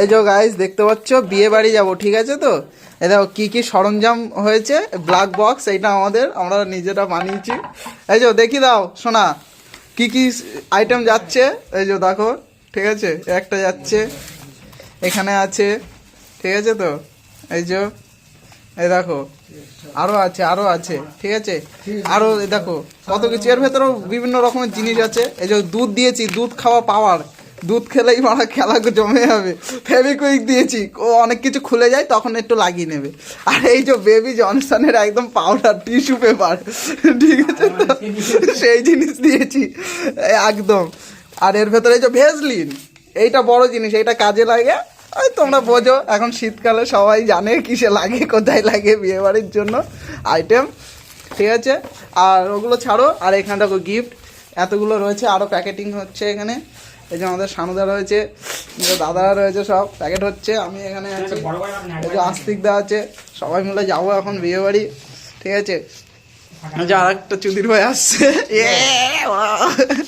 এই যে গাইস দেখতে পাচ্ছ বিয়ে বাড়ি যাবো, ঠিক আছে? তো এই দেখো কি কি সরঞ্জাম হয়েছে। ব্ল্যাক বক্স এইটা আমরা নিজেরা বানিয়েছি। এই যে দেখি দাও শোনা কি কি আইটেম যাচ্ছে। এই যে দেখো, ঠিক আছে, একটা যাচ্ছে, এখানে আছে, ঠিক আছে? তো এই যে এই দেখো আরো আছে, ঠিক আছে? আরো দেখো কত কিছু, এর ভেতরেও বিভিন্ন রকমের জিনিস আছে। এই যে দুধ দিয়েছি, দুধ খাওয়া পাওয়ার, দুধ খেলেই মারা খেলা জমে যাবে। ফেভিকুইক দিয়েছি, ও অনেক কিছু খুলে যায় তখন একটু লাগিয়ে নেবে। আর এই যে বেবি জনসনের একদম পাউডার টিস্যু পেপার, ঠিক আছে? তো সেই জিনিস দিয়েছি একদম। আর এর ভেতরে এই যে ভেজলিন, এইটা বড় জিনিস, এইটা কাজে লাগে। ওই তোমরা বোঝো, এখন শীতকালে সবাই জানে কিসে লাগে, কোথায় লাগে, বিয়ে বাড়ির জন্য আইটেম, ঠিক আছে? আর ওগুলো ছাড়ো, আর এখানে দেখো গিফট এতগুলো রয়েছে, আরও প্যাকেটিং হচ্ছে এখানে। এই যে আমাদের সানুদা রয়েছে, দাদারা রয়েছে, সব প্যাকেট হচ্ছে। আমি এখানে আছি, এই যে আস্তিকদা আছে, সবাই মিলে যাবো এখন বিয়ে বাড়ি, ঠিক আছে? যে আর একটা চুদির ভাই আসছে।